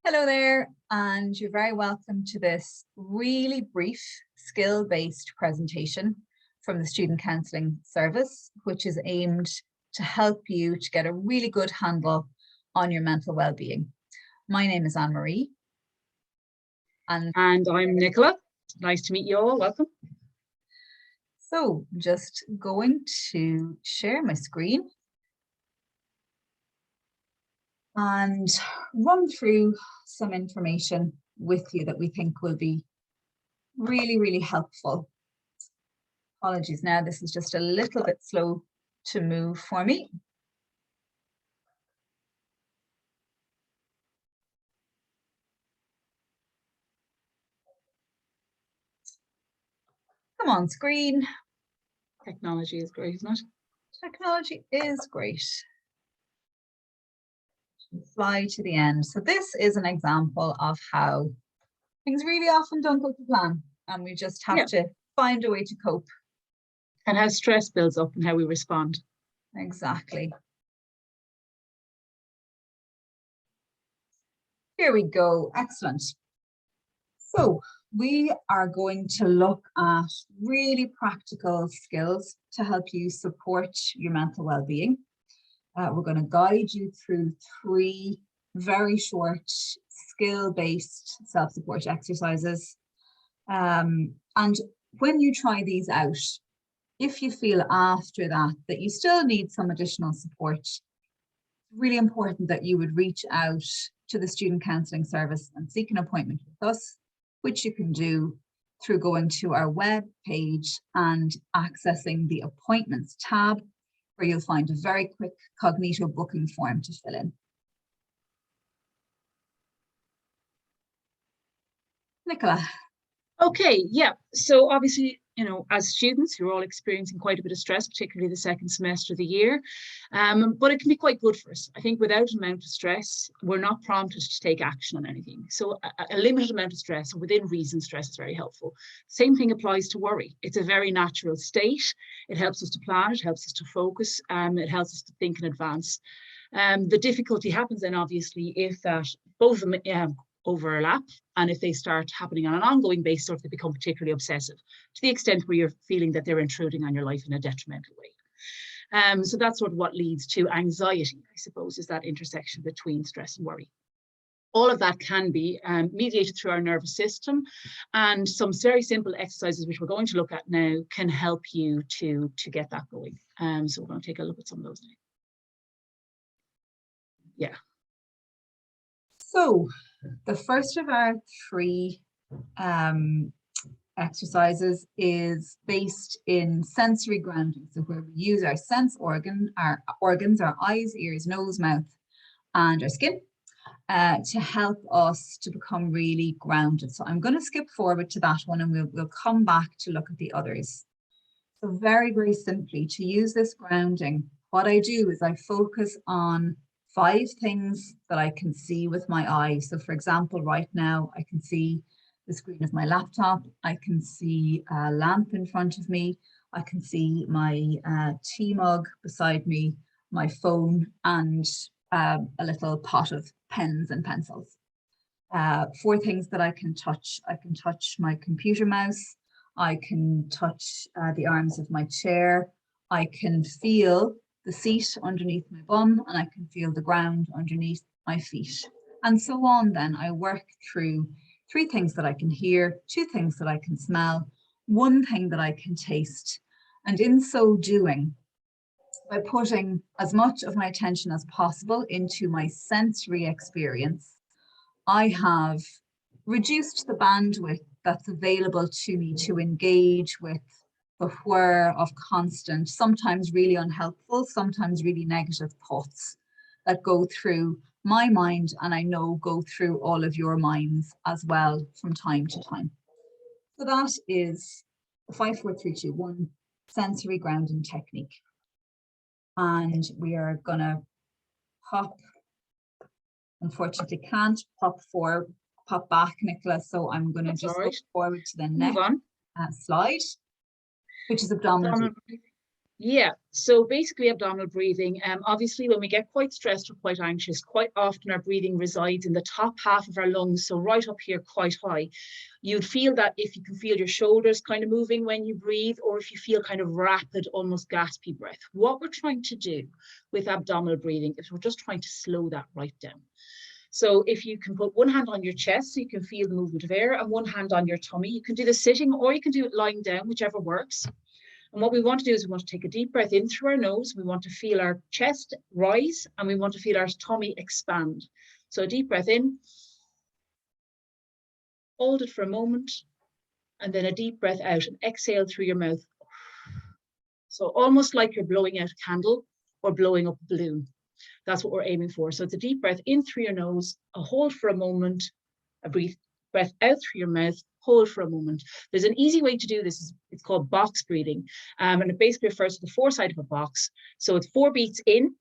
Hello there, and you're very welcome to this really brief skill-based presentation from the Student Counselling Service, which is aimed to help you to get a really good handle on your mental well-being. My name is Anne-Marie. And I'm Nicola. Nice to meet you all. Welcome. So just going to share my screen and run through some information with you that we think will be really helpful. Apologies now, this is just a little bit slow to move for me. Come on, screen. Technology is great, isn't it? Technology is great. Fly to the end. So this is an example of how things really often don't go to plan, and we just have to find a way to cope. And how stress builds up and how we respond. Exactly. Here we go. Excellent. So we are going to look at really practical skills to help you support your mental well-being. We're going to guide you through 3 very short skill-based self-support exercises. And when you try these out, if you feel after that you still need some additional support, it's really important that you would reach out to the Student Counselling Service and seek an appointment with us, which you can do through going to our web page and accessing the Appointments tab, where you'll find a very quick Cognito booking form to fill in. Nicola. Okay, yeah. So obviously, as students, you're all experiencing quite a bit of stress, particularly the second semester of the year. But it can be quite good for us. I think without an amount of stress, we're not prompted to take action on anything. So a limited amount of stress, and within reason, stress is very helpful. Same thing applies to worry. It's a very natural state. It helps us to plan, it helps us to focus, it helps us to think in advance. The difficulty happens then, obviously, if that both of them overlap, and if they start happening on an ongoing basis, or if they become particularly obsessive to the extent where you're feeling that they're intruding on your life in a detrimental way. So that's sort of what leads to anxiety, I suppose, is that intersection between stress and worry. All of that can be mediated through our nervous system, and some very simple exercises, which we're going to look at now, can help you to get that going. So we're going to take a look at some of those now. Yeah. So the first of our 3 exercises is based in sensory grounding. So where we use our sense organs, our eyes, ears, nose, mouth, and our skin to help us to become really grounded. So I'm going to skip forward to that one, and we'll come back to look at the others. So very simply, to use this grounding, what I do is I focus on 5 things that I can see with my eyes. So for example, right now I can see the screen of my laptop, I can see a lamp in front of me, I can see my tea mug beside me, my phone, and a little pot of pens and pencils. 4 things that I can touch. I can touch my computer mouse, I can touch the arms of my chair, I can feel the seat underneath my bum, and I can feel the ground underneath my feet. And so on then. I work through 3 things that I can hear, 2 things that I can smell, 1 thing that I can taste. And in so doing, by putting as much of my attention as possible into my sensory experience, I have reduced the bandwidth that's available to me to engage with the whir of constant, sometimes really unhelpful, sometimes really negative thoughts that go through my mind, and I know go through all of your minds as well from time to time. So that is the 5, 4, 3, 2, 1 sensory grounding technique. And we are gonna pop, unfortunately can't pop back, Nicola, so I'm gonna just go forward to the next slide, which is abdominal breathing. Yeah, so basically abdominal breathing. Obviously, when we get quite stressed or quite anxious, quite often our breathing resides in the top half of our lungs, so right up here, quite high. You'd feel that if you can feel your shoulders kind of moving when you breathe, or if you feel kind of rapid, almost gaspy breath. What we're trying to do with abdominal breathing is we're just trying to slow that right down. So if you can put one hand on your chest so you can feel the movement of air, and one hand on your tummy, you can do this sitting or you can do it lying down, whichever works. And what we want to do is we want to take a deep breath in through our nose. We want to feel our chest rise and we want to feel our tummy expand. So a deep breath in, hold it for a moment, and then a deep breath out and exhale through your mouth. So almost like you're blowing out a candle or blowing up a balloon. That's what we're aiming for. So it's a deep breath in through your nose, a hold for a moment, a breath out through your mouth, hold for a moment. There's an easy way to do this. It's called box breathing. And it basically refers to the four side of a box. So it's 4 beats in,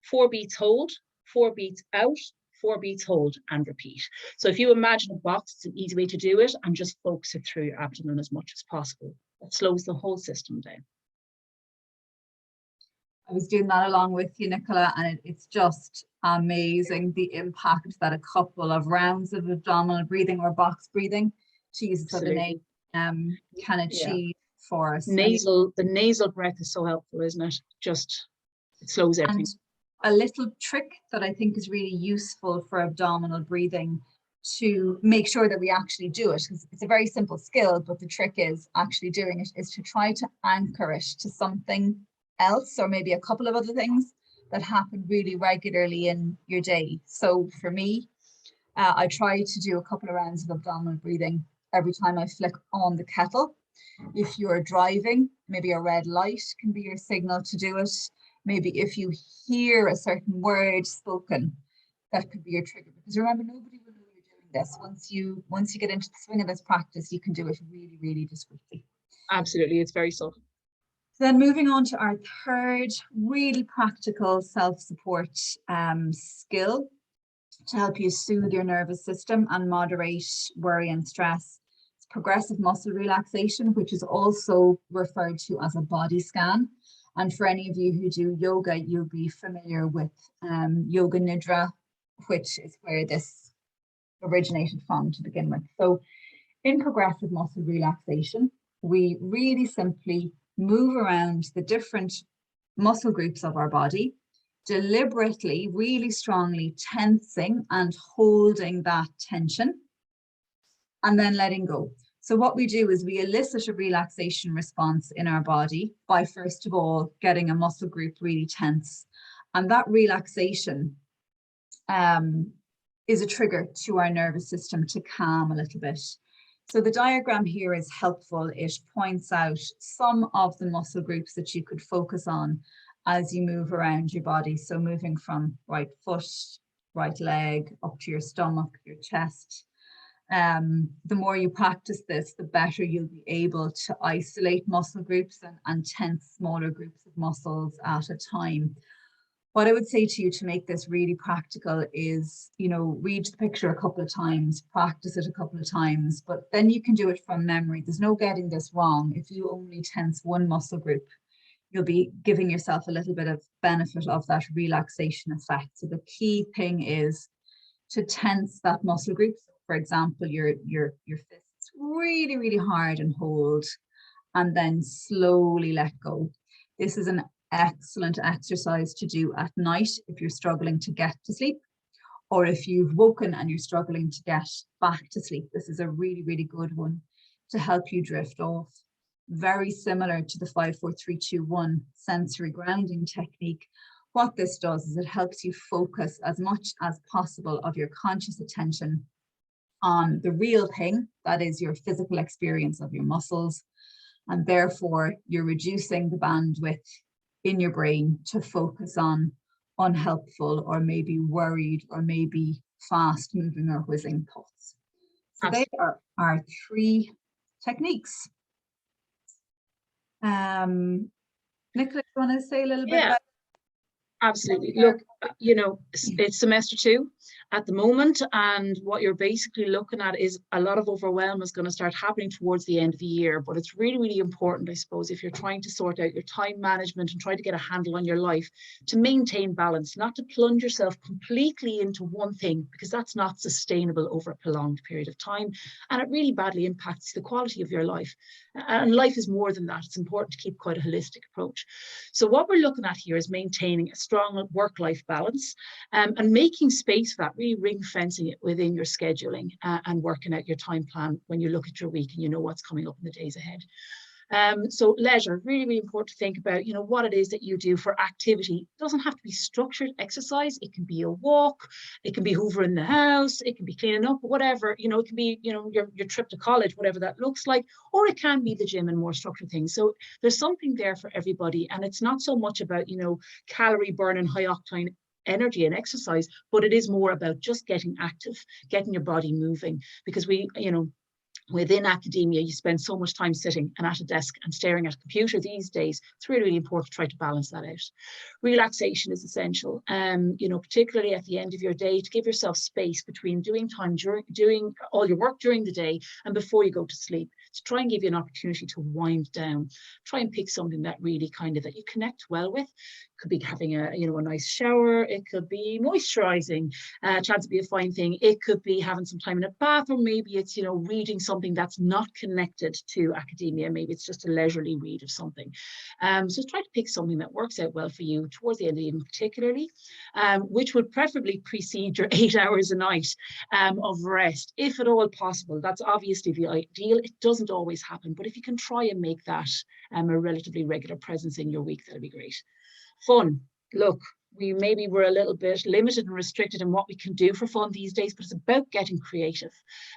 4 beats hold, 4 beats out, 4 beats hold, and repeat. So if you imagine a box, it's an easy way to do it, and just focus it through your abdomen as much as possible. It slows the whole system down. I was doing that along with you, Nicola, and it's just amazing the impact that a couple of rounds of abdominal breathing or box breathing, to use it as a name, can achieve for us. The nasal breath is so helpful, isn't it? Just, it slows everything. And a little trick that I think is really useful for abdominal breathing to make sure that we actually do it, because it's a very simple skill, but the trick is actually doing it, is to try to anchor it to something else, or maybe a couple of other things that happen really regularly in your day. So for me, I try to do a couple of rounds of abdominal breathing every time I flick on the kettle. If you're driving, maybe a red light can be your signal to do it. Maybe if you hear a certain word spoken, that could be your trigger. Because remember, nobody will know you're doing this. Once you get into the swing of this practice, you can do it really, really discreetly. Absolutely, it's very subtle. Then moving on to our third really practical self-support skill to help you soothe your nervous system and moderate worry and stress. It's progressive muscle relaxation, which is also referred to as a body scan. And for any of you who do yoga, you'll be familiar with yoga nidra, which is where this originated from to begin with. So in progressive muscle relaxation, we really simply move around the different muscle groups of our body, deliberately, really strongly tensing and holding that tension, and then letting go. So what we do is we elicit a relaxation response in our body by, first of all, getting a muscle group really tense. And that relaxation is a trigger to our nervous system to calm a little bit. So the diagram here is helpful. It points out some of the muscle groups that you could focus on as you move around your body. So moving from right foot, right leg, up to your stomach, your chest. The more you practice this, the better you'll be able to isolate muscle groups and tense smaller groups of muscles at a time. What I would say to you to make this really practical is, read the picture a couple of times, practice it a couple of times, but then you can do it from memory. There's no getting this wrong. If you only tense one muscle group, you'll be giving yourself a little bit of benefit of that relaxation effect. So the key thing is to tense that muscle group. So for example, your fists really, really hard and hold, and then slowly let go. This is an excellent exercise to do at night if you're struggling to get to sleep, or if you've woken and you're struggling to get back to sleep. This is a really, really good one to help you drift off. Very similar to the 5-4-3-2-1 sensory grounding technique. What this does is it helps you focus as much as possible of your conscious attention on the real thing, that is your physical experience of your muscles, and therefore you're reducing the bandwidth in your brain to focus on unhelpful or maybe worried or maybe fast moving or whizzing thoughts. So they are our 3 techniques. Nicola, do you want to say a little bit about? Absolutely. Look, it's semester 2. at the moment, and what you're basically looking at is a lot of overwhelm is going to start happening towards the end of the year. But it's really, really important, I suppose, if you're trying to sort out your time management and try to get a handle on your life, to maintain balance, not to plunge yourself completely into one thing, because that's not sustainable over a prolonged period of time, and it really badly impacts the quality of your life. And life is more than that. It's important to keep quite a holistic approach. So what we're looking at here is maintaining a strong work-life balance, and making space for that, really ring fencing it within your scheduling, and working out your time plan when you look at your week and you know what's coming up in the days ahead. So leisure, really, really important to think about, what it is that you do for activity. It doesn't have to be structured exercise. It can be a walk, it can be hoovering the house, it can be cleaning up, whatever, it can be, your trip to college, whatever that looks like, or it can be the gym and more structured things. So there's something there for everybody. And it's not so much about, calorie burn and high octane energy and exercise, but it is more about just getting active, getting your body moving, because within academia, you spend so much time sitting and at a desk and staring at a computer these days. It's really, really important to try to balance that out. Relaxation is essential, particularly at the end of your day, to give yourself space between doing all your work during the day and before you go to sleep, to try and give you an opportunity to wind down. Try and pick something that really that you connect well with. Could be having a nice shower. It could be moisturizing. Chance to be a fine thing. It could be having some time in a bath, or maybe it's reading something that's not connected to academia. Maybe it's just a leisurely read of something. So try to pick something that works out well for you towards the end of the evening, particularly, which would preferably precede your 8 hours a night of rest, if at all possible. That's obviously the ideal. It doesn't always happen, but if you can try and make that a relatively regular presence in your week, that'd be great. Fun. Look, we're a little bit limited and restricted in what we can do for fun these days, but it's about getting creative.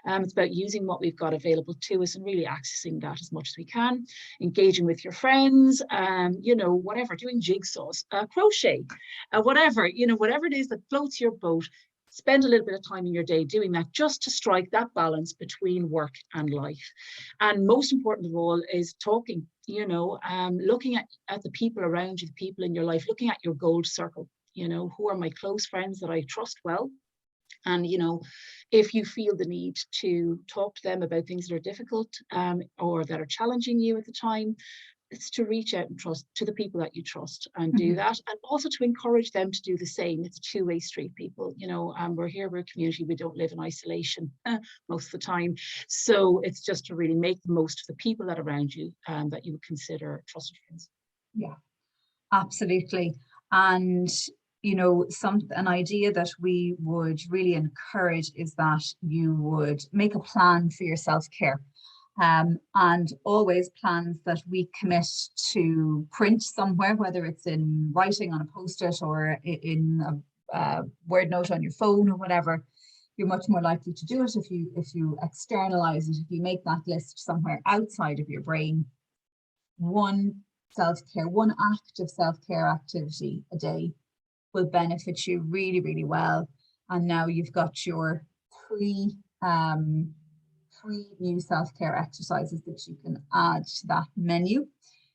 It's about using what we've got available to us and really accessing that as much as we can, engaging with your friends, whatever, doing jigsaws, crochet, whatever it is that floats your boat. Spend a little bit of time in your day doing that, just to strike that balance between work and life. And most important of all is talking, looking at the people around you, the people in your life, looking at your gold circle, who are my close friends that I trust well. And, if you feel the need to talk to them about things that are difficult, or that are challenging you at the time, it's to reach out and trust to the people that you trust and do that, and also to encourage them to do the same. It's a two-way street, people. We're a community. We don't live in isolation most of the time, so it's just to really make the most of the people that are around you, that you would consider trusted friends. Yeah, absolutely. And an idea that we would really encourage is that you would make a plan for your self-care. And always plans that we commit to print somewhere, whether it's in writing on a post-it or in a word note on your phone or whatever. You're much more likely to do it if you externalize it, if you make that list somewhere outside of your brain. One act of self-care activity a day will benefit you really, really well. And now you've got your three new self-care exercises that you can add to that menu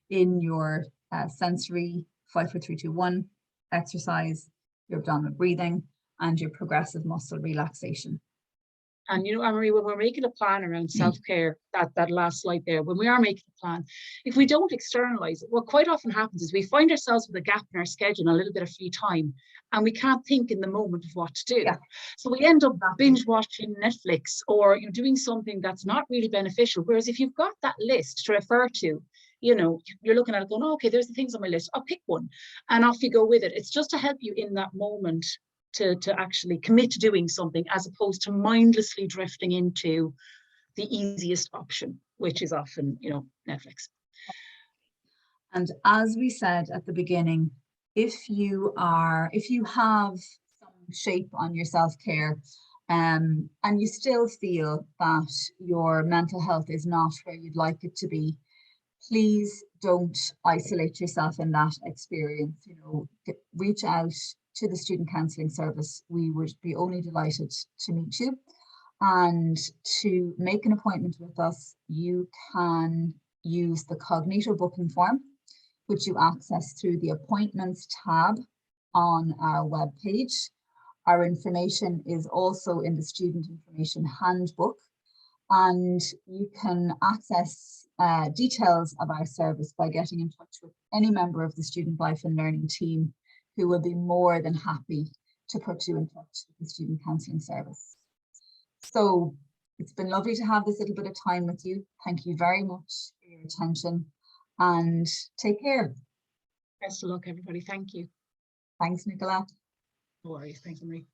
in your sensory 5, 4, 3, 2, 1 exercise, your abdominal breathing, and your progressive muscle relaxation. And Anne-Marie, when we're making a plan around self-care, that last slide there, when we are making a plan, if we don't externalize it, what quite often happens is we find ourselves with a gap in our schedule and a little bit of free time, and we can't think in the moment of what to do. Yeah. So we end up binge watching Netflix, or doing something that's not really beneficial. Whereas if you've got that list to refer to, you're looking at it going, oh, okay, there's the things on my list. I'll pick one, and off you go with it. It's just to help you in that moment to actually commit to doing something, as opposed to mindlessly drifting into the easiest option, which is often, Netflix. And as we said at the beginning, if you have some shape on your self-care, and you still feel that your mental health is not where you'd like it to be, please don't isolate yourself in that experience. Reach out to the Student Counselling Service. We would be only delighted to meet you. And to make an appointment with us, you can use the Cognito booking form, which you access through the Appointments tab on our webpage, Our information is also in the Student Information Handbook, and you can access details of our service by getting in touch with any member of the Student Life and Learning team, who will be more than happy to put you in touch with the Student Counselling Service. So it's been lovely to have this little bit of time with you. Thank you very much for your attention, and take care. Best of luck, everybody. Thank you. Thanks, Nicola. No worries. Thanks, Marie.